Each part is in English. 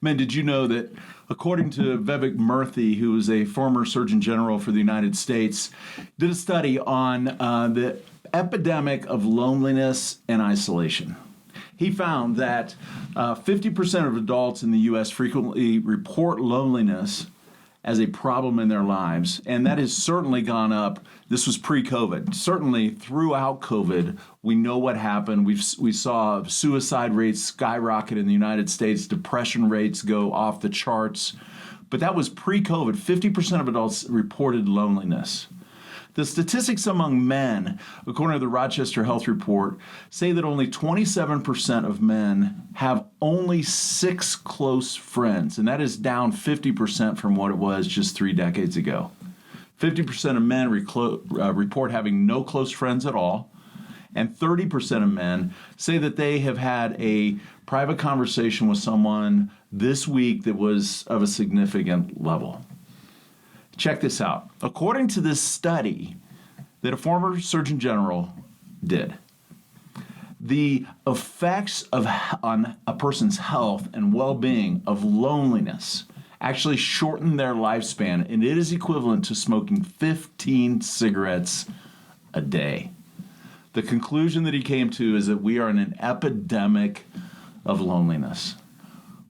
Men, did you know that according to Vivek Murthy, who is a former Surgeon General for the United States, did a study on the epidemic of loneliness and isolation. He found that 50% of adults in the U.S. frequently report loneliness as a problem in their lives, and that has certainly gone up. This was pre-COVID. Certainly throughout COVID, we know what happened. We saw suicide rates skyrocket in the United States, depression rates go off the charts. But that was pre-COVID. 50% of adults reported loneliness. The statistics among men, according to the Rochester Health Report, say that only 27% of men have only 6 close friends, and that is down 50% from what it was just 3 decades ago. 50% of men report having no close friends at all, and 30% of men say that they have had a private conversation with someone this week that was of a significant level. Check this out. According to this study that a former Surgeon General did, the effects on a person's health and well-being of loneliness actually shorten their lifespan, and it is equivalent to smoking 15 cigarettes a day. The conclusion that he came to is that we are in an epidemic of loneliness.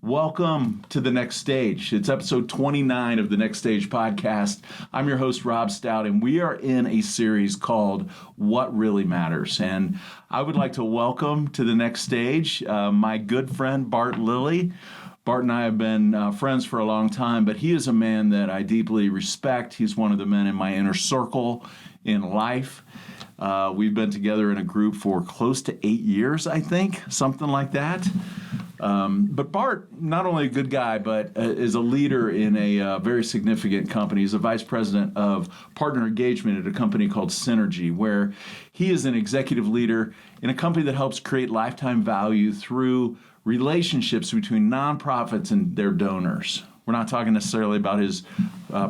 Welcome to The Next Stage. It's episode 29 of The Next Stage podcast. I'm your host, Rob Stout, and we are in a series called What Really Matters. And I would like to welcome to The Next Stage my good friend, Bart Lillie. Bart and I have been friends for a long time, but he is a man that I deeply respect. He's one of the men in my inner circle in life. We've been together in a group for close to 8 years, I think, something like that. But Bart, not only a good guy, but is a leader in a very significant company. He's a vice president of partner engagement at a company called Synergy, where he is an executive leader in a company that helps create lifetime value through relationships between nonprofits and their donors. We're not talking necessarily about his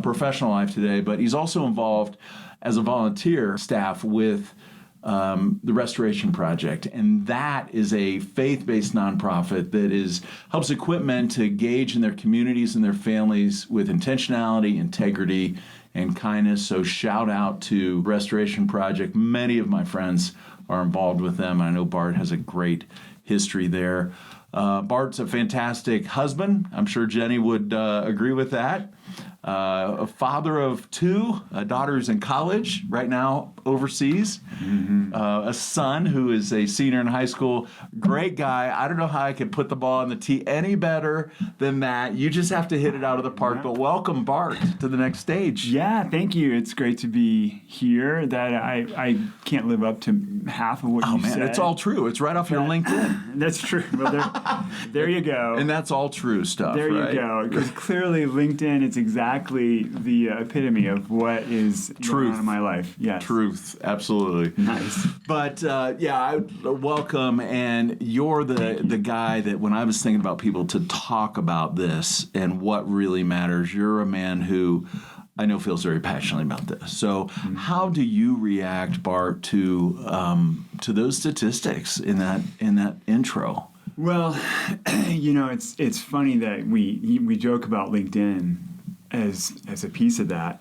professional life today, but he's also involved as a volunteer staff with the Restoration Project, and that is a faith-based nonprofit that helps equip men to engage in their communities and their families with intentionality, integrity, and kindness. So shout out to Restoration Project. Many of my friends are involved with them. I know Bart has a great history there. Bart's a fantastic husband. I'm sure Jenny would agree with that. A father of 2, a daughter who's in college right now overseas, a son who is a senior in high school. Great guy. I don't know how I could put the ball on the tee any better than that. You just have to hit it out of the park. Yeah. But welcome, Bart, to The Next Stage. Yeah, thank you. It's great to be here. That I can't live up to half of what you said. Oh, man, it's all true. It's right off your LinkedIn. That's true. Well, there you go. And that's all true stuff, there right? You go. Because clearly LinkedIn, it's exactly the epitome of what is going on in my life. Yes. Truth. Absolutely. Nice. But I welcome, and you're the guy that when I was thinking about people to talk about this and what really matters, you're a man who I know feels very passionately about this. So how do you react, Bart, to those statistics in that intro? Well, it's funny that we joke about LinkedIn as a piece of that.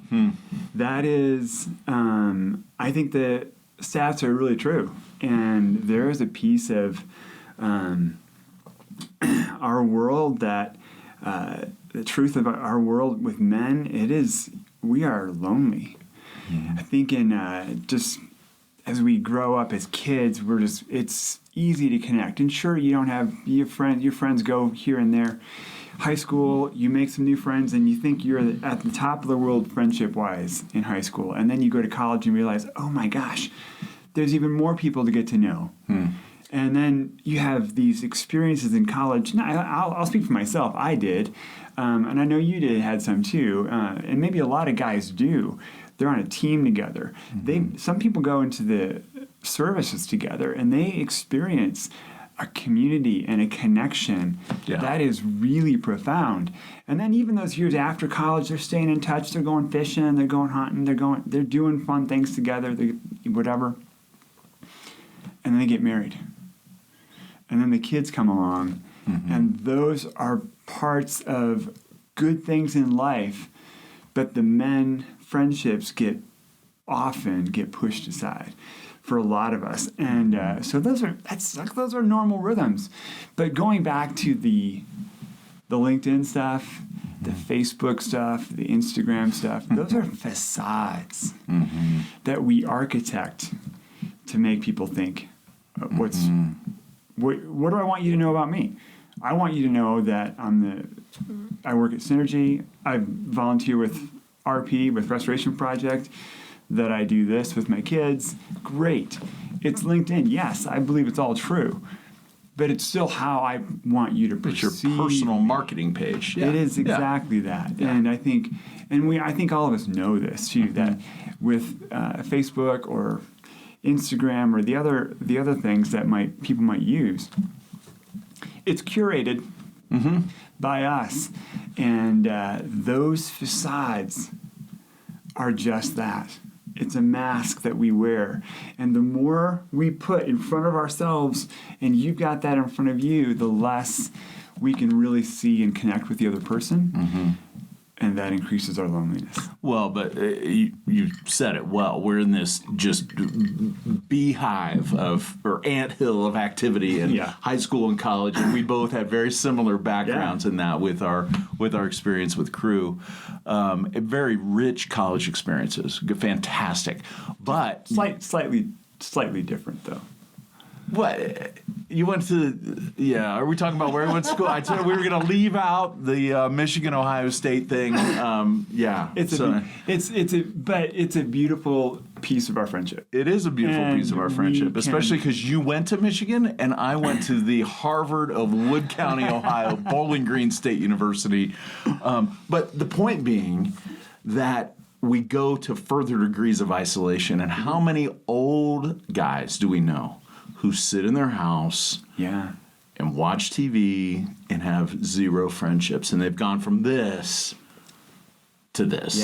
That is, I think the stats are really true, and there is a piece of our world that the truth of our world with men, we are lonely. I think just as we grow up as kids, it's easy to connect. And sure, you don't have your friends go here and there. High school, you make some new friends, and you think you're at the top of the world friendship-wise in high school. And then you go to college and realize, oh my gosh, there's even more people to get to know. And then you have these experiences in college. Now, I'll speak for myself. I did. And I know you had some too. And maybe a lot of guys do. They're on a team together. Some people go into the services together, and they experience a community and a connection that is really profound. And then even those years after college, they're staying in touch. They're going fishing. They're going hunting. They're doing fun things together. Whatever. And then they get married. And then the kids come along, And those are parts of good things in life, but the men friendships often get pushed aside for a lot of us. And so those are normal rhythms. But going back to the LinkedIn stuff, the Facebook stuff, the Instagram stuff, those are facades that we architect to make people think, what do I want you to know about me? I want you to know that I work at Synergy, I volunteer with RP, with Restoration Project, that I do this with my kids. Great. It's LinkedIn. Yes, I believe it's all true. But it's still how I want you to perceive. It's your personal marketing page. Yeah. It is exactly that. Yeah. And I think all of us know this too, that with Facebook or Instagram or the other things that people might use, it's curated by us. And those facades are just that. It's a mask that we wear. And the more we put in front of ourselves, and you've got that in front of you, the less we can really see and connect with the other person. And that increases our loneliness. Well, but you said it well. We're in this just beehive or anthill of activity in high school and college, and we both had very similar backgrounds in that with our experience with Crew. Very rich college experiences, fantastic, but slightly different though. What? You went to, are we talking about where we went to school? I told you we were going to leave out the Michigan-Ohio State thing. But it's a beautiful piece of our friendship. It is a beautiful piece of our friendship, especially because you went to Michigan and I went to the Harvard of Wood County, Ohio, Bowling Green State University. But the point being that we go to further degrees of isolation, and how many old guys do we know who sit in their house and watch TV and have zero friendships, and they've gone from this to this.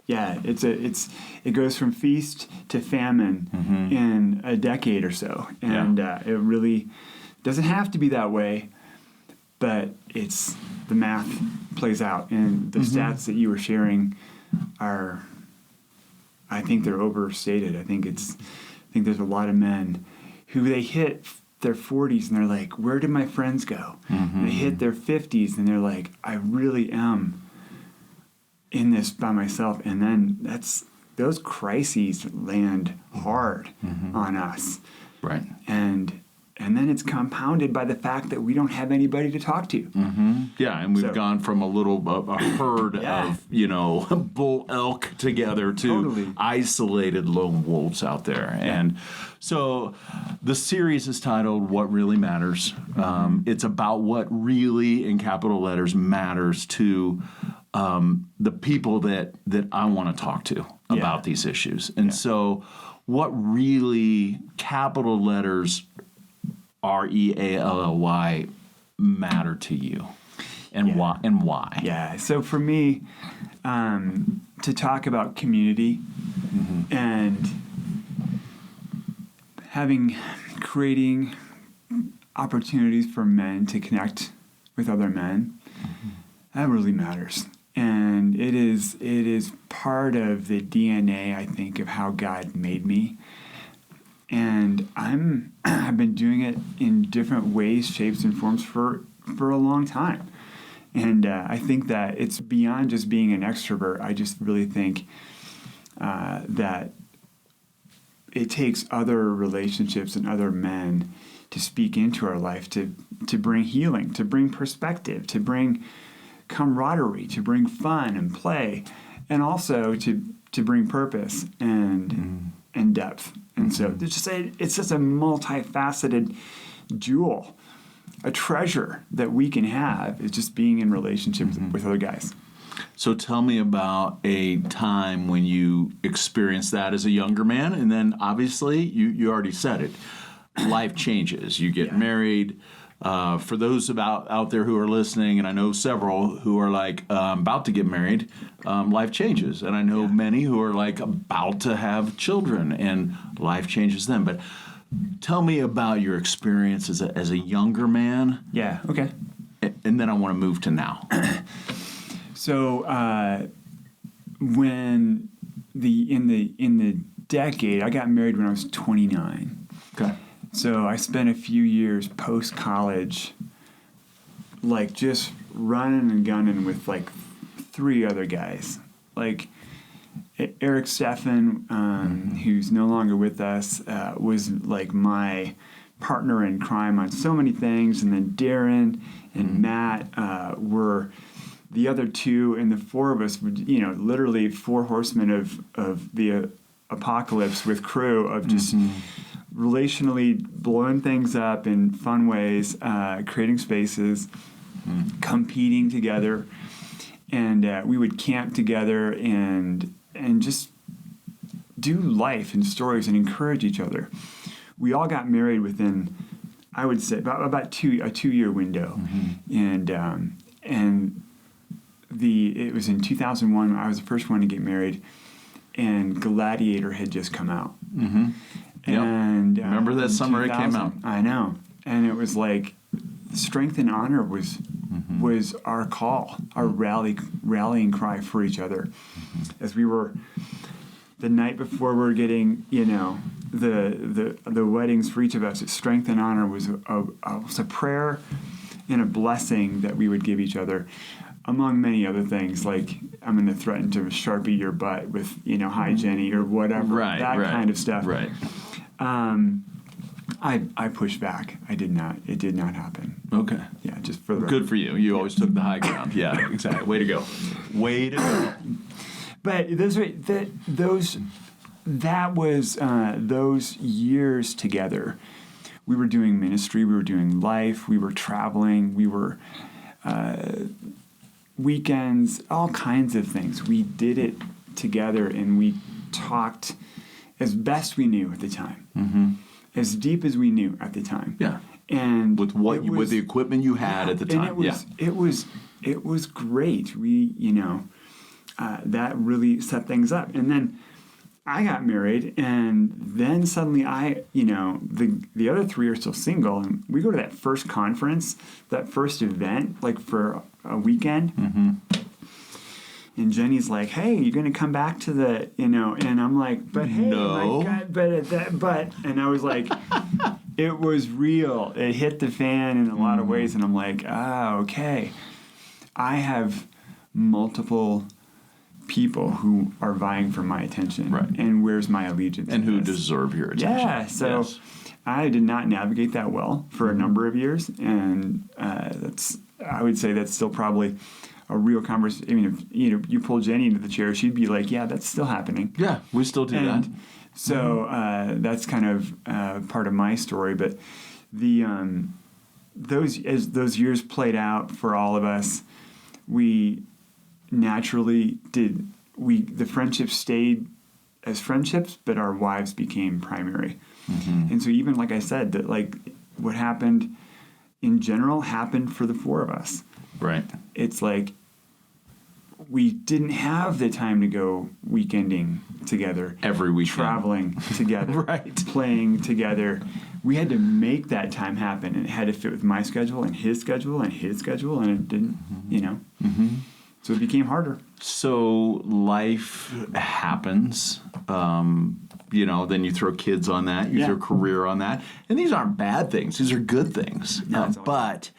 It goes from feast to famine in a decade or so, and it really doesn't have to be that way, but it's the math plays out, and the stats that you were sharing I think they're overstated. I think there's a lot of men who they hit their 40s and they're like, where did my friends go? They hit their 50s and they're like, I really am in this by myself. And then those crises land hard on us. Right. And then it's compounded by the fact that we don't have anybody to talk to. Yeah, and we've gone from a herd of, bull elk together to isolated lone wolves out there. Yeah. And so the series is titled What Really Matters. It's about what really, in capital letters, matters to the people that I want to talk to about these issues. And so what really, capital letters, REALLY, matter to you, and why? Yeah. So for me, to talk about community and creating opportunities for men to connect with other men, that really matters. And it is part of the DNA, I think, of how God made me. And I've been doing it in different ways, shapes, and forms for a long time. And I think that it's beyond just being an extrovert. I just really think that it takes other relationships and other men to speak into our life, to bring healing, to bring perspective, to bring camaraderie, to bring fun and play, and also to bring purpose and depth. And so it's just a multifaceted jewel, a treasure that we can have is just being in relationship with other guys. So tell me about a time when you experienced that as a younger man, and then obviously you already said it, life changes. You get married. For those out there who are listening, and I know several who are like about to get married, life changes. And I know many who are like about to have children, and life changes them. But Tell me about your experience as a younger man, Yeah. Okay. and then I want to move to now. So when in the decade, I got married when I was 29. Okay. So I spent a few years post college, like just running and gunning with like 3 other guys, like Eric Steffen, who's no longer with us, was like my partner in crime on so many things, and then Darren and Matt were the other 2, and the 4 of us were, literally 4 horsemen of the apocalypse with crew of just relationally blowing things up in fun ways, creating spaces, competing together, and we would camp together and just do life and stories and encourage each other. We all got married within, I would say, about a 2-year window, and it was in 2001. I was the first one to get married, and Gladiator had just come out. And remember that summer it came out? I know, and it was like strength and honor was our call, our rallying cry for each other, as we were the night before we were getting the weddings for each of us. Strength and honor was a prayer and a blessing that we would give each other, among many other things, like I'm going to threaten to Sharpie your butt with hi Jenny or whatever, kind of stuff. Right. I pushed back. It did not happen. Okay. Yeah, just for the Good for you. You always took the high ground. Yeah, exactly. Way to go. Way to go. But those years together. We were doing ministry. We were doing life. We were traveling. We were weekends. All kinds of things. We did it together, and we talked as best we knew at the time, as deep as we knew at the time. Yeah. And with with the equipment you had at the time. And it was great. We that really set things up. And then I got married, and then suddenly the other 3 are still single, and we go to that first conference, that first event, like for a weekend. And Jenny's like, "Hey, you're going to come back to the, and I'm like, "But hey, no. My God, but," and I was like, it was real. It hit the fan in a lot of ways, and I'm like, okay. I have multiple people who are vying for my attention, right? And where's my allegiance? And who deserve your attention? Yeah. So I did not navigate that well for a number of years, and I would say that's still probably a real conversation. I mean, if you pull Jenny into the chair, she'd be like, "Yeah, that's still happening." Yeah, we still do that. So that's kind of part of my story. But as those years played out for all of us, we naturally the friendships stayed as friendships, but our wives became primary. And so even like I said, that like what happened in general happened for the 4 of us. Right. It's like we didn't have the time to go weekending together. Every weekend. Traveling together. Right. Playing together. We had to make that time happen, and it had to fit with my schedule and his schedule and his schedule, and it didn't, So it became harder. So life happens. Then you throw kids on that. You throw career on that. And these aren't bad things. These are good things. But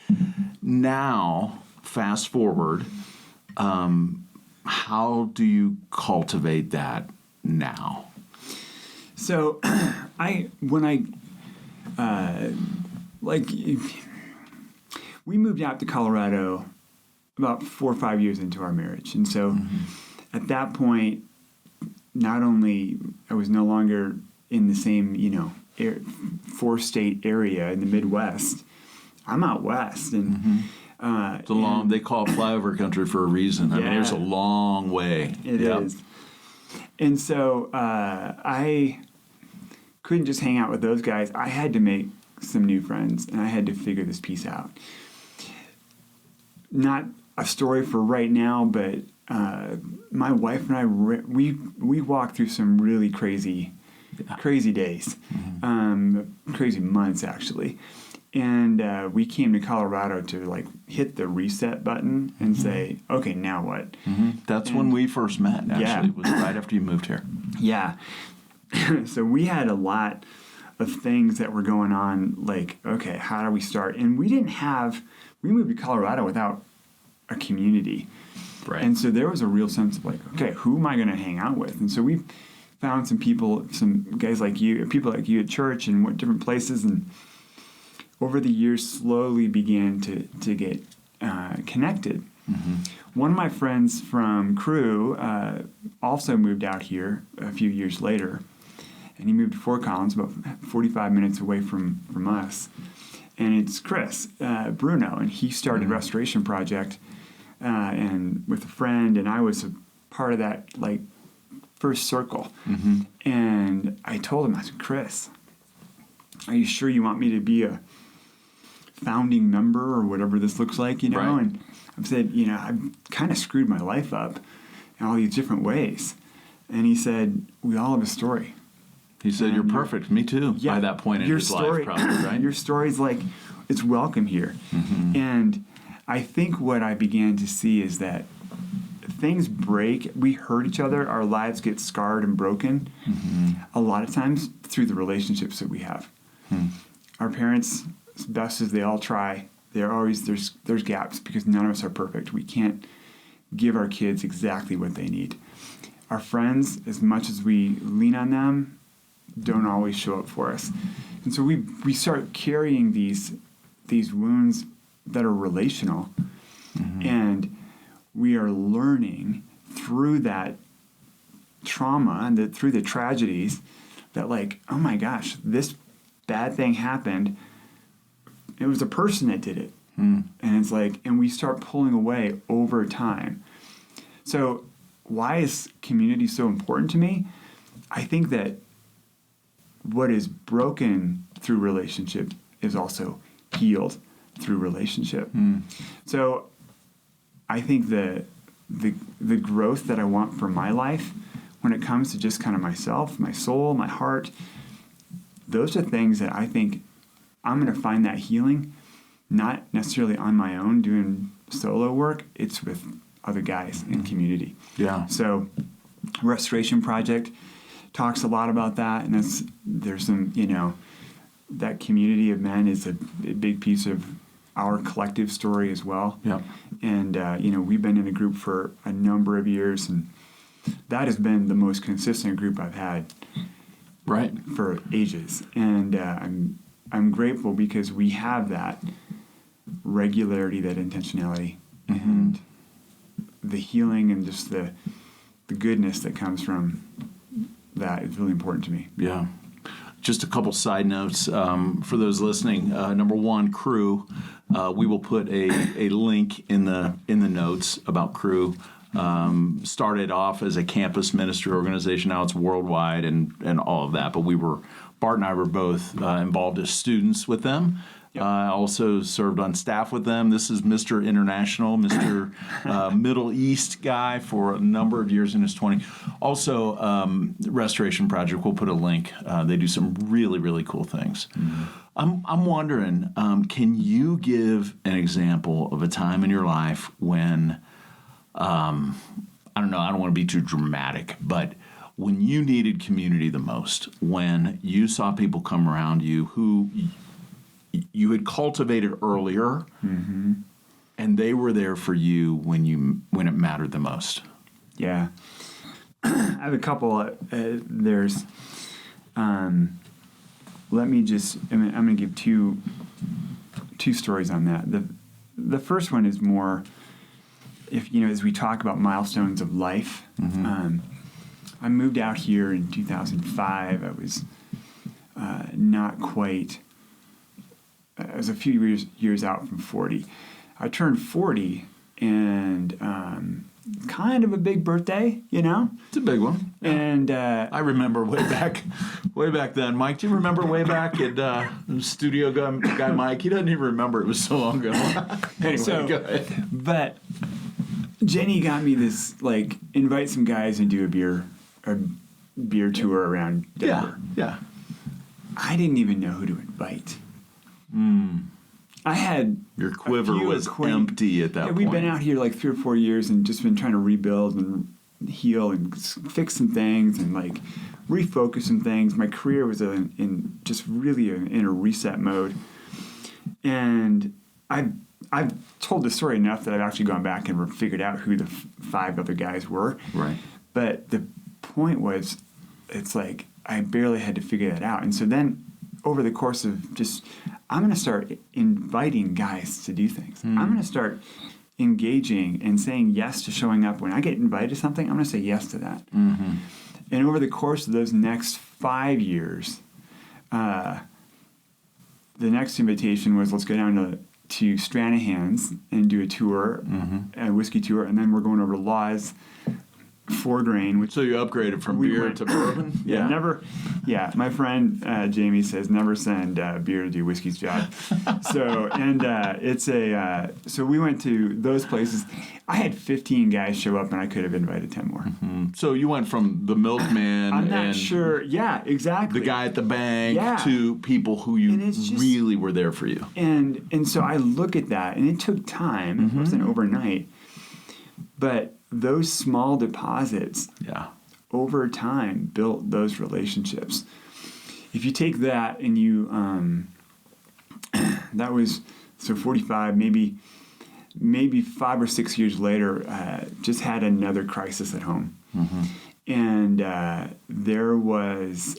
now, fast forward, how do you cultivate that now? So we moved out to Colorado about 4 or 5 years into our marriage. And so at that point, not only I was no longer in the same, 4-state area in the Midwest, I'm out west. And it's a long, they call it flyover country for a reason. I mean, there's a long way. It is. And so I couldn't just hang out with those guys. I had to make some new friends, and I had to figure this piece out. Not a story for right now, but my wife and I, we walked through some really crazy crazy days, crazy months actually. And we came to Colorado to like hit the reset button and say, okay, now what? That's when we first met, actually. Yeah. It was right after you moved here. Yeah. So we had a lot of things that were going on, like, okay, how do we start? And we moved to Colorado without a community. Right. And so there was a real sense of like, okay, who am I going to hang out with? And so we found some people, some guys like you, people like you at church and went different places, and over the years slowly began to get connected. One of my friends from Crew also moved out here a few years later, and he moved to Fort Collins, about 45 minutes away from us. And it's Chris Bruno, and he started Restoration Project and with a friend, and I was a part of that like first circle. And I told him, I said, Chris, are you sure you want me to be a founding member or whatever this looks like, you know? Right. And I've said, you know, I've kind of screwed my life up in all these different ways. And he said, we all have a story. He said, you're perfect. Me too, Yeah, by that point in your his story, life, probably, right? Your story's like, it's welcome here. And I think what I began to see is that things break. We hurt each other. Our lives get scarred and broken a lot of times through the relationships that we have. Our parents, as best as they all try, there's gaps because none of us are perfect. We can't give our kids exactly what they need. Our friends, as much as we lean on them, don't always show up for us. And so we start carrying these wounds that are relational, and we are learning through that trauma and through the tragedies that, like, oh my gosh, this bad thing happened. It was a person that did it. And it's like, and we start pulling away over time. So why is community so important to me? I think that what is broken through relationship is also healed through relationship. So I think the growth that I want for my life when it comes to just kind of myself, my soul, my heart, those are things that I think I'm going to find that healing, not necessarily on my own doing solo work. It's with other guys in community. Yeah. So Restoration Project talks a lot about that, and there's some, you know, that community of men is a big piece of our collective story as well. Yeah. And, you know, we've been in a group for a number of years, and that has been the most consistent group I've had Right. for ages. And I'm grateful because we have that regularity, that intentionality, and the healing and just the goodness that comes from that is really important to me. Yeah. Just a couple side notes for those listening. Number one, Crew. We will put a link in the notes about Crew. Started off as a campus ministry organization. Now it's worldwide and all of that. But Bart and I were both involved as students with them. Yep. Also served on staff with them. This is Mr. International, Mr. Middle East guy for a number of years in his 20s. Also, Restoration Project, we'll put a link. They do some really, really cool things. I'm wondering, can you give an example of a time in your life when, I don't know, I don't want to be too dramatic, but when you needed community the most, when you saw people come around you who you had cultivated earlier, and they were there for you when it mattered the most? Yeah. I have a couple. There's, let me just, I'm going to give two stories on that. The first one is more, if, you know, as we talk about milestones of life, I moved out here in 2005. I was not quite, I was a few years out from 40. I turned 40, and kind of a big birthday, you know? It's a big one. Yeah. And I remember way back then. Mike, do you remember way back at studio guy Mike? He doesn't even remember. It was so long ago. Anyway, go ahead. But Jenny got me this, like, invite some guys and do a beer tour around Denver. Yeah. I didn't even know who to invite. I had Your quiver was empty at that point. We've been out here like 3 or 4 years and just been trying to rebuild and heal and fix some things and like refocus some things. My career was in a reset mode, and I've told the story enough that I've actually gone back and figured out who the 5 other guys were. Right. But the point was, it's like I barely had to figure that out, and so then over the course of just, I'm going to start inviting guys to do things. I'm going to start engaging and saying yes to showing up. When I get invited to something, I'm going to say yes to that. And over the course of those next 5 years, the next invitation was, let's go down to Stranahan's and do a tour, a whiskey tour, and then we're going over to Law's 4 grain. So you upgraded from beer to bourbon? Yeah. My friend Jamie says never send beer to do whiskey's job. So so we went to those places. I had 15 guys show up, and I could have invited 10 more. So you went from the milkman I'm not and sure. Yeah, exactly. the guy at the bank to people who really were there for you. And so I look at that, and it took time. It wasn't overnight, but those small deposits over time built those relationships. If you take that and you that was 45, maybe 5 or 6 years later, just had another crisis at home. And there was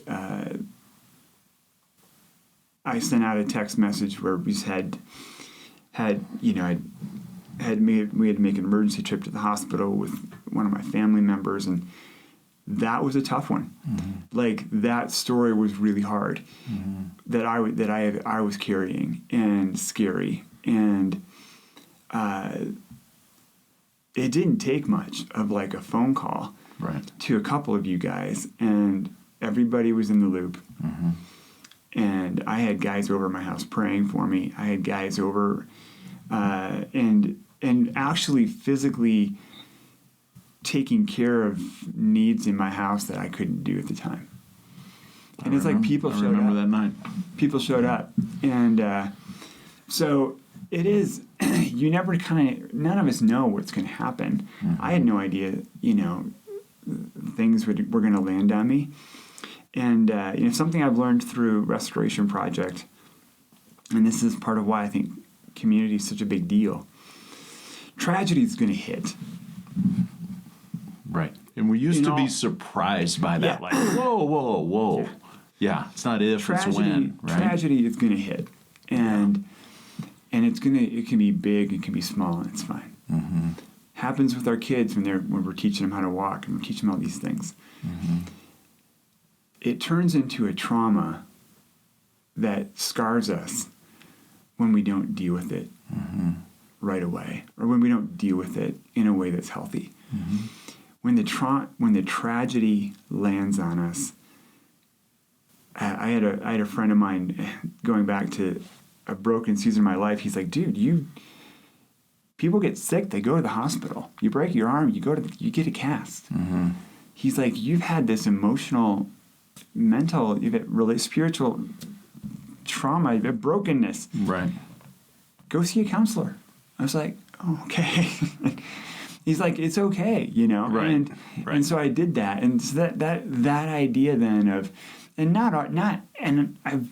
I sent out a text message where we just had we had to make an emergency trip to the hospital with one of my family members, and that was a tough one. Like, that story was really hard, that I was carrying, and scary, and it didn't take much of like a phone call to a couple of you guys, and everybody was in the loop. And I had guys over at my house praying for me. I had guys over and actually physically taking care of needs in my house that I couldn't do at the time. And it's like people showed up. I remember that night. People showed up. And so it is, you never none of us know what's going to happen. I had no idea, things were going to land on me. And something I've learned through Restoration Project, and this is part of why I think community is such a big deal. Tragedy is going to hit. Right. And we used to be surprised by that. Like, whoa. Yeah, it's not if, it's when. Right? Tragedy is going to hit. And it can be big, it can be small, and it's fine. Happens with our kids when we're teaching them how to walk and we're teaching them all these things. It turns into a trauma that scars us when we don't deal with it right away, or when we don't deal with it in a way that's healthy. When the tragedy lands on us, I had a friend of mine going back to a broken season of my life. He's like, dude, people get sick, they go to the hospital. You break your arm, you get a cast. He's like, you've had this emotional, mental, spiritual trauma, brokenness. Right. Go see a counselor. I was like, oh, okay. He's like, it's okay, Right. And so I did that, and so that idea then of, and and I've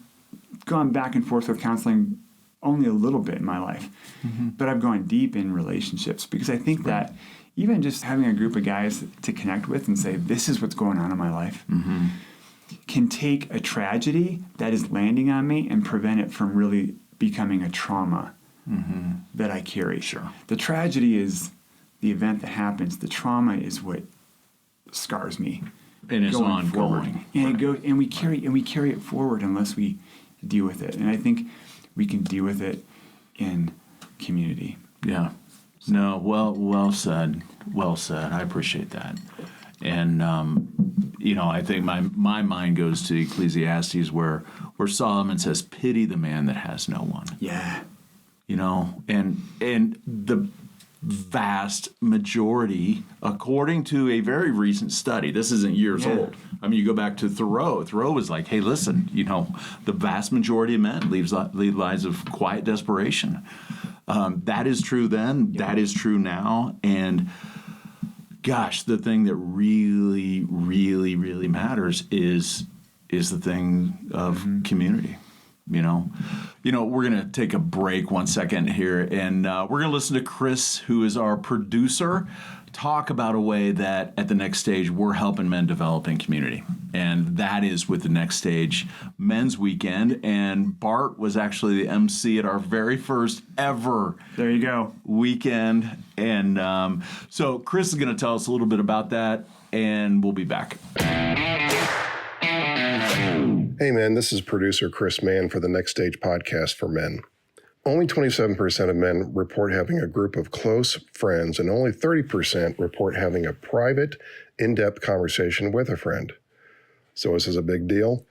gone back and forth with counseling only a little bit in my life, but I've gone deep in relationships, because I think that even just having a group of guys to connect with and say, this is what's going on in my life, can take a tragedy that is landing on me and prevent it from really becoming a trauma that I carry. Sure. The tragedy is the event that happens. The trauma is what scars me. And it's ongoing. And we carry it forward unless we deal with it. And I think we can deal with it in community. Yeah. No, well said. Well said. I appreciate that. And I think my mind goes to Ecclesiastes where Solomon says, "Pity the man that has no one." Yeah. And vast majority, according to a very recent study, this isn't years old. I mean, you go back to Thoreau. Thoreau was like, hey, listen, the vast majority of men lead lives of quiet desperation. That is true then. That is true now. And gosh, the thing that really, really, really matters is the thing of community. We're going to take a break 1 second here, and we're going to listen to Chris, who is our producer, talk about a way that at the Next Stage we're helping men develop in community. And that is with the Next Stage Men's Weekend. And Bart was actually the MC at our very first ever weekend. And so Chris is going to tell us a little bit about that, and we'll be back. Hey man, this is producer Chris Mann for the Next Stage podcast for men. Only 27% of men report having a group of close friends, and only 30% report having a private, in-depth conversation with a friend. So is this a big deal?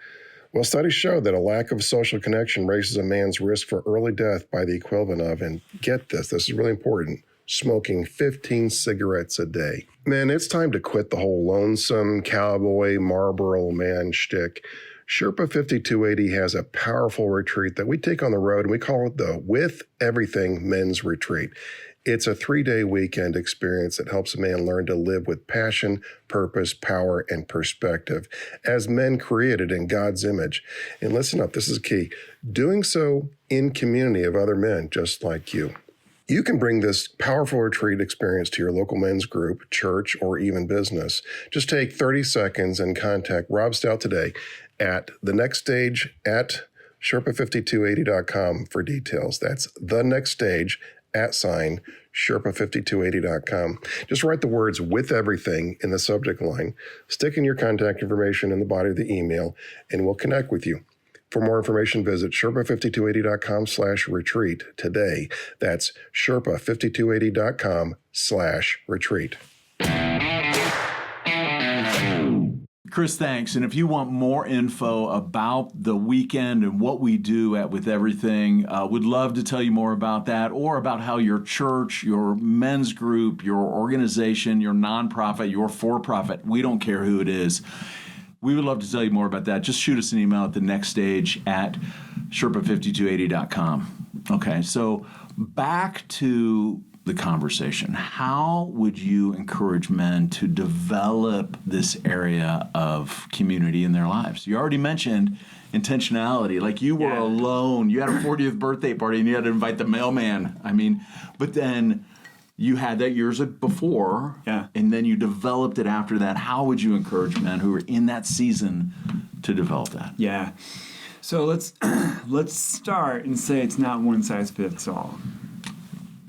Well, studies show that a lack of social connection raises a man's risk for early death by the equivalent of, and get this is really important, smoking 15 cigarettes a day. Man, it's time to quit the whole lonesome cowboy Marlboro man shtick. Sherpa 5280 has a powerful retreat that we take on the road, and we call it the With Everything Men's Retreat. It's a 3-day weekend experience that helps a man learn to live with passion, purpose, power, and perspective as men created in God's image. And listen up, this is key. Doing so in community of other men just like you. You can bring this powerful retreat experience to your local men's group, church, or even business. Just take 30 seconds and contact Rob Stout today at the Next Stage at Sherpa5280.com for details. That's the Next Stage @ Sherpa5280.com. Just write the words "with everything" in the subject line, stick in your contact information in the body of the email, and we'll connect with you. For more information, visit Sherpa5280.com/retreat today. That's Sherpa5280.com/retreat. Chris, thanks. And if you want more info about the weekend and what we do at With Everything, would love to tell you more about that, or about how your church, your men's group, your organization, your nonprofit, your for-profit, we don't care who it is. We would love to tell you more about that. Just shoot us an email at the Next Stage at Sherpa5280.com. Okay, so back to the conversation. How would you encourage men to develop this area of community in their lives? You already mentioned intentionality. Like, you were alone. You had a 40th birthday party and you had to invite the mailman. But then you had that years before, and then you developed it after that. How would you encourage men who are in that season to develop that? Yeah. So let's start and say it's not one size fits all.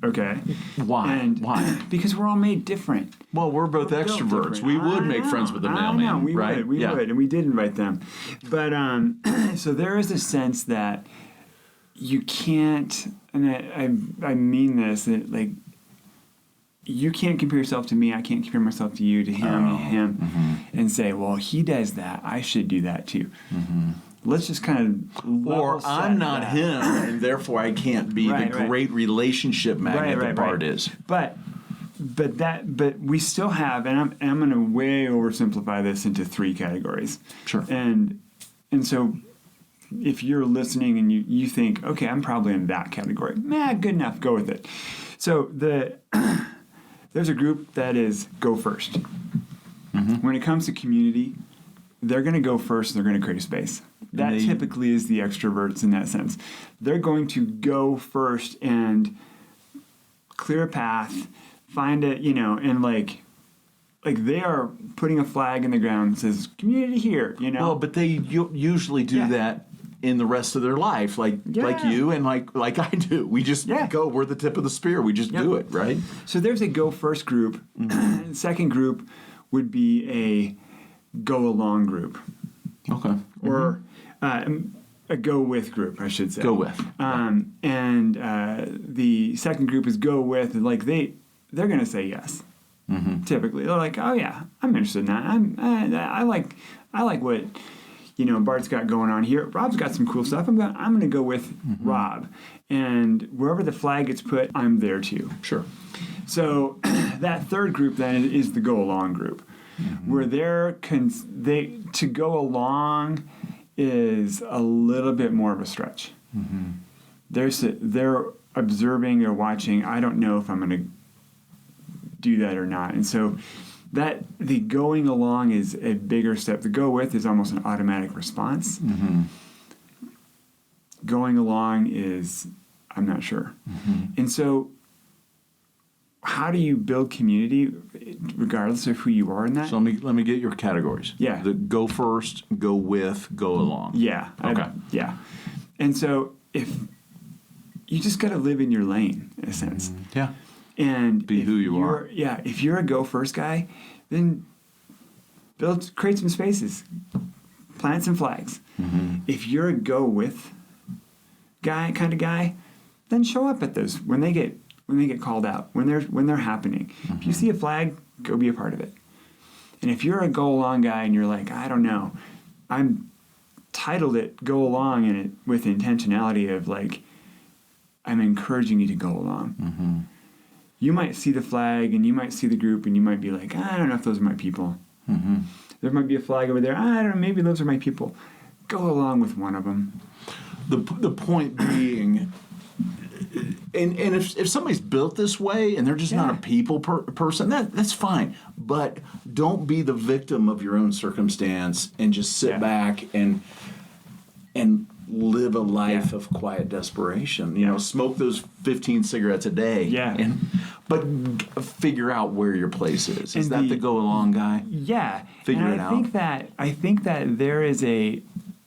Okay. Why? Why? Because we're all made different. Well, we're both extroverts. We would make friends with the mailman, right? We would, and we did invite them. But so there is a sense that you can't, and I mean this, that like, you can't compare yourself to me. I can't compare myself to you, to him, and say, well, he does that. I should do that too. Let's just kind of or I'm not him, and therefore I can't be the great relationship magnet that Bart is. But we still have, and I'm going to way oversimplify this into 3 categories. Sure. And so if you're listening and you think, okay, I'm probably in that category, good enough, go with it. So there's a group that is go first. When it comes to community, they're going to go first. They're going to create a space. That typically is the extroverts in that sense. They're going to go first and clear a path, find it, and like they are putting a flag in the ground that says community here, Well, but they usually do that in the rest of their life, like you and like I do. We just go. We're the tip of the spear. We just do it, right? So there's a go first group. The second group would be a go along group. Okay. Or a go with group, I should say. Go with. And the second group is go with. Like they're going to say yes. Typically, they're like, oh yeah, I'm interested in that. I like what Bart's got going on here. Rob's got some cool stuff. I'm going to go with Rob. And wherever the flag gets put, I'm there too. Sure. So that third group then is the go along group. Where to go along is a little bit more of a stretch. They're observing, they're watching. I don't know if I'm going to do that or not. And so that the going along is a bigger step. The go with is almost an automatic response. Going along is, I'm not sure. And so how do you build community regardless of who you are in that? So let me get your categories. Yeah. The go first, go with, go along. Yeah. Okay. Yeah. And so if you just got to live in your lane in a sense. Yeah. And Be who you are. Yeah. If you're a go first guy, then create some spaces, plant some flags. If you're a go with kind of guy, then show up at those when they get called out, when they're happening. If you see a flag, go be a part of it. And if you're a go along guy and you're like, I don't know, I'm titled it go along in it with intentionality of like, I'm encouraging you to go along. You might see the flag and you might see the group and you might be like, I don't know if those are my people. There might be a flag over there. I don't know, maybe those are my people. Go along with one of them. The point being, and if somebody's built this way and they're just not a people person, that's fine. But don't be the victim of your own circumstance and just sit back and live a life of quiet desperation. Smoke those 15 cigarettes a day. Yeah. But figure out where your place is. Is that the go along guy? Yeah. Figure it out. I think that there is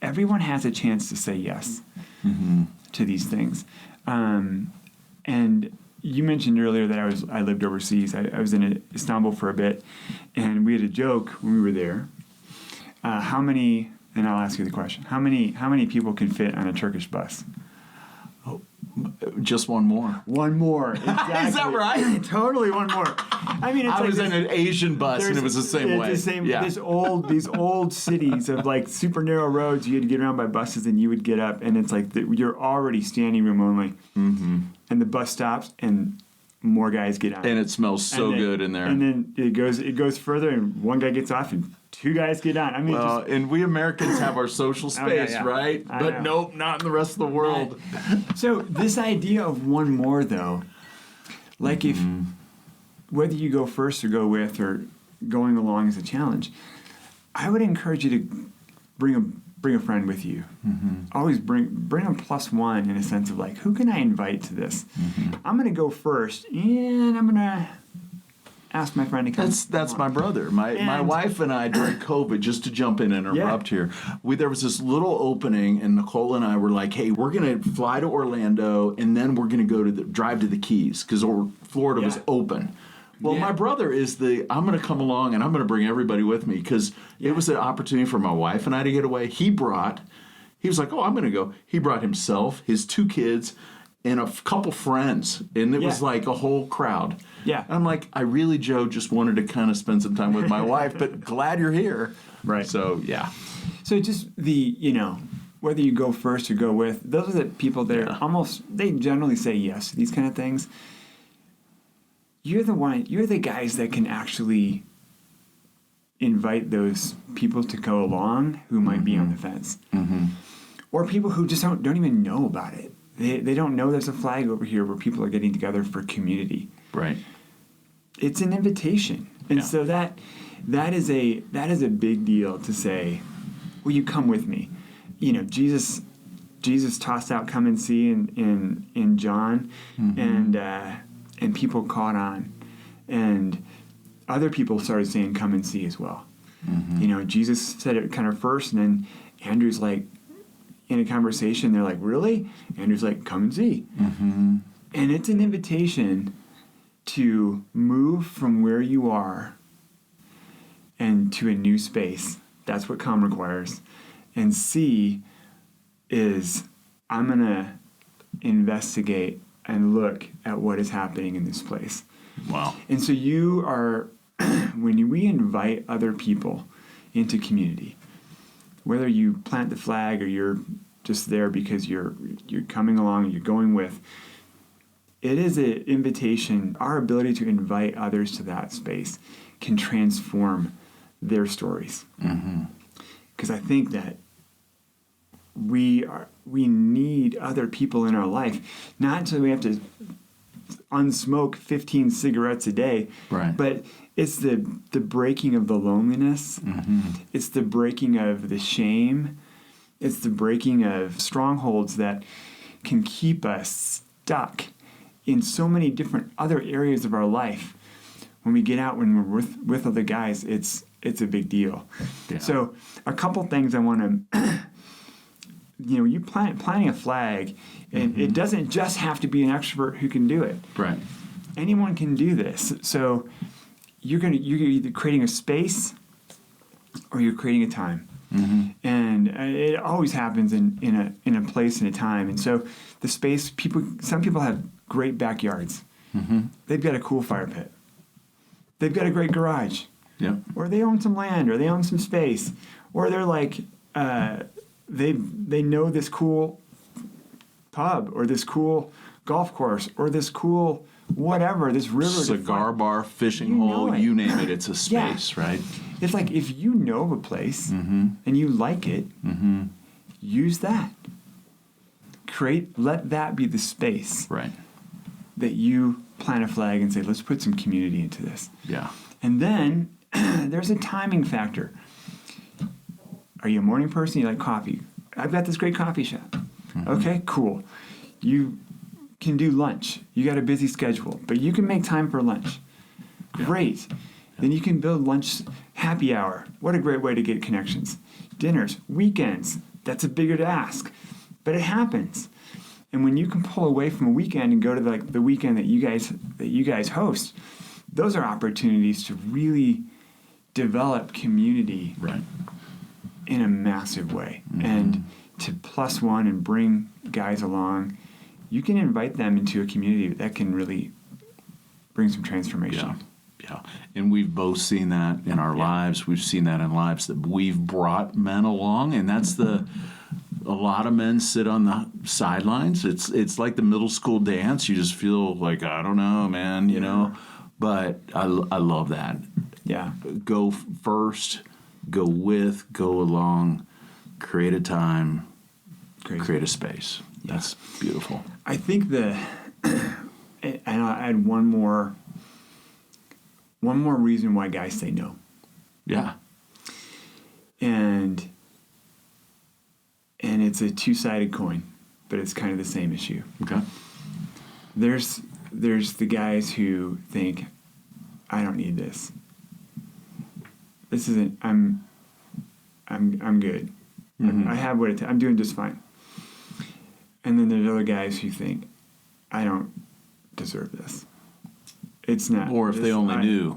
everyone has a chance to say yes to these things. And you mentioned earlier that I lived overseas. I was in Istanbul for a bit, and we had a joke when we were there. How many? And I'll ask you the question: How many people can fit on a Turkish bus? Just one more. One more. Exactly. Is that right? Totally one more. I mean, it's I was in an Asian bus and it was the same way. These old cities of like super narrow roads. You had to get around by buses, and you would get up, and it's like you're already standing room only. And the bus stops, and more guys get on. And it smells so good in there. And then it goes further, and one guy gets off, and two guys get on. I mean, and we Americans have our social space, right? But nope, not in the rest of the world. So this idea of one more, though, like if whether you go first or go with or going along is a challenge, I would encourage you to bring a friend with you. Always bring a plus one in a sense of like, who can I invite to this? I'm going to go first, and I'm going to ask my friend to come. That's my brother. My wife and I during COVID, just to jump in and interrupt here, there was this little opening, and Nicole and I were like, "Hey, we're gonna fly to Orlando, and then we're gonna go to drive to the Keys because Florida was open." Well, my brother is I'm going to come along and I'm going to bring everybody with me because it was an opportunity for my wife and I to get away. He was like, oh, I'm going to go. He brought himself, his two kids, and a couple friends. And it was like a whole crowd. Yeah. And I'm like, I really, Joe, just wanted to kind of spend some time with my wife, but glad you're here. Right. So, yeah. So just whether you go first or go with, those are the people that are they generally say yes to these kind of things. You're the guys that can actually invite those people to go along who might be on the fence. Or people who just don't even know about it. They don't know there's a flag over here where people are getting together for community. Right. It's an invitation. And so that is a big deal to say, will you come with me? Jesus tossed out come and see in John, and people caught on, and other people started saying come and see as well. Jesus said it kind of first, and then Andrew's like, in a conversation, they're like, really? Andrew's like, come and see. And it's an invitation to move from where you are and to a new space. That's what come requires. And see is, I'm going to investigate and look at what is happening in this place. Wow. And so you are, when we invite other people into community, whether you plant the flag or you're just there because you're coming along and you're going with, it is an invitation. Our ability to invite others to that space can transform their stories. Because I think that we need other people in our life, not until we have to unsmoke 15 cigarettes a day, Right. but it's the breaking of the loneliness. It's the breaking of the shame. It's the breaking of strongholds that can keep us stuck in so many different other areas of our life. When we get out, when we're with other guys, it's a big deal. Yeah. So a couple things I want to, you planting a flag, and it doesn't just have to be an extrovert who can do it. Right. Anyone can do this. So you're either creating a space or you're creating a time. And it always happens in a place and a time. And so the space, some people have great backyards. They've got a cool fire pit. They've got a great garage. Yep. Or they own some land, or they own some space, or they're like they know this cool pub, or this cool golf course, or this cool whatever, this river, Cigar bar, fishing hole, you name it. It's a space, right? It's like if you know a place and you like it, use that. Let that be the space, Right. that you plant a flag and say, let's put some community into this. Yeah. And then there's a timing factor. Are you a morning person? You like coffee? I've got this great coffee shop. Okay, cool. You can do lunch. You got a busy schedule, but you can make time for lunch. Great. Then you can build lunch happy hour. What a great way to get connections. Dinners, weekends. That's a bigger ask, but it happens. And when you can pull away from a weekend and go to the weekend that you guys host, those are opportunities to really develop community, Right. in a massive way. And to plus one and bring guys along, you can invite them into a community that can really bring some transformation. Yeah. Yeah. And we've both seen that in our lives. We've seen that in lives that we've brought men along, and that's a lot of men sit on the sidelines. It's like the middle school dance. You just feel like, I don't know, man, you know. But I love that. Yeah. Go first, go with, go along, create a time, create a space. That's beautiful. I think and I'll add one more reason why guys say no. Yeah. And it's a two-sided coin, but it's kind of the same issue. Okay. There's the guys who think, I don't need this. This isn't. I'm good. I have what I'm doing just fine. And then there's other guys who think, I don't deserve this. It's not. Or if they only knew.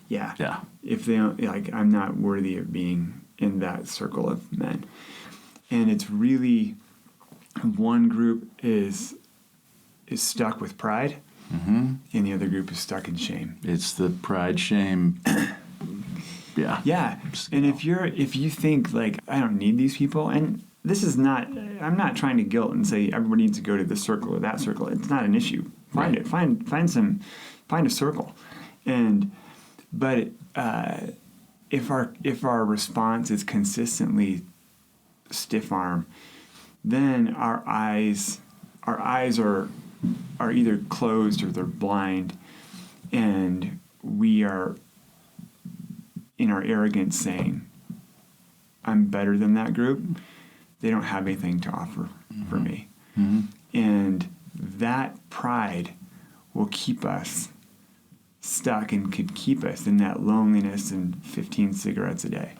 Yeah. Yeah. If they don't, I'm not worthy of being in that circle of men. And it's really, one group is stuck with pride, and the other group is stuck in shame. It's the pride, shame. Yeah. Yeah. And if you think like, I don't need these people, and this is not, I'm not trying to guilt and say everybody needs to go to this circle or that circle. It's not an issue. Find it. Find a circle. But if our response is consistently stiff arm, then our eyes are either closed or they're blind, and we are in our arrogance saying, I'm better than that group. They don't have anything to offer for me. And that pride will keep us stuck and could keep us in that loneliness and 15 cigarettes a day.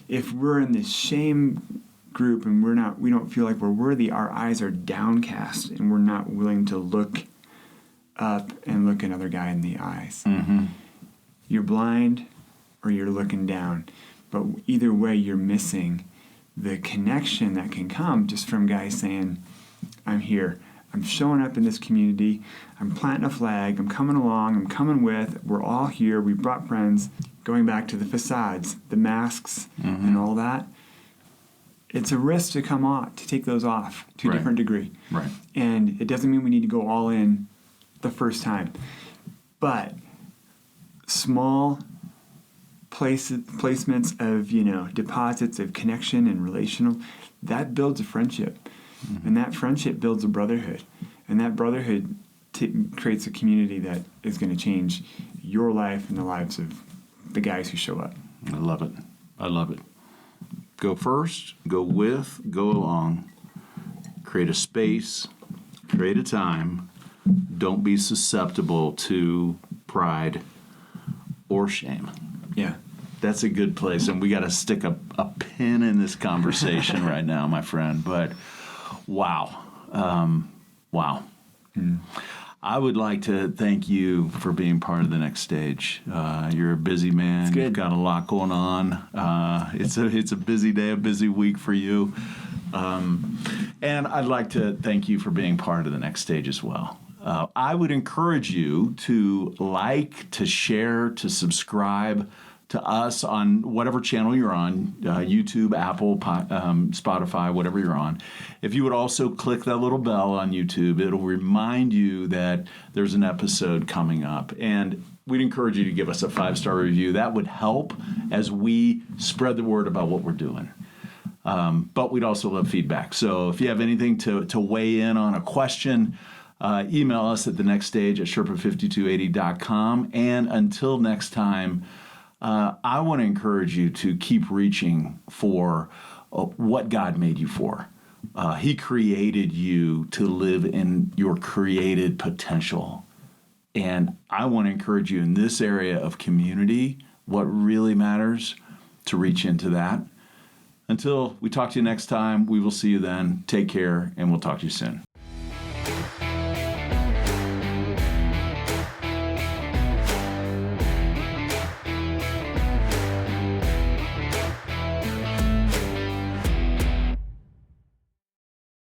If we're in this shame group and we don't feel like we're worthy, our eyes are downcast and we're not willing to look up and look another guy in the eyes. You're blind or you're looking down, but either way you're missing the connection that can come just from guys saying, I'm here, I'm showing up in this community, I'm planting a flag, I'm coming along, I'm coming with, we're all here, we brought friends. Going back to the facades, the masks and all that, it's a risk to take those off to a Right. different degree. Right. And it doesn't mean we need to go all in the first time. But small placements of, deposits of connection and relational, that builds a friendship. And that friendship builds a brotherhood. And that brotherhood creates a community that is going to change your life and the lives of the guys who show up. I love it. I love it. Go first, go with, go along. Create a space, create a time. Don't be susceptible to pride or shame. Yeah. That's a good place. And we got to stick a pin in this conversation right now, my friend. But wow. Wow. I would like to thank you for being part of the next stage. You're a busy man. It's good. You've got a lot going on. It's a busy day, a busy week for you. And I'd like to thank you for being part of the next stage as well. I would encourage you to like, to share, to subscribe to us on whatever channel you're on, YouTube, Apple, Spotify, whatever you're on. If you would also click that little bell on YouTube, it'll remind you that there's an episode coming up. And we'd encourage you to give us a 5-star review. That would help as we spread the word about what we're doing. But we'd also love feedback. So if you have anything to weigh in on a question, email us at thenextstage@sherpa5280.com. And until next time, I want to encourage you to keep reaching for what God made you for. He created you to live in your created potential. And I want to encourage you in this area of community, what really matters, to reach into that. Until we talk to you next time, we will see you then. Take care, and we'll talk to you soon.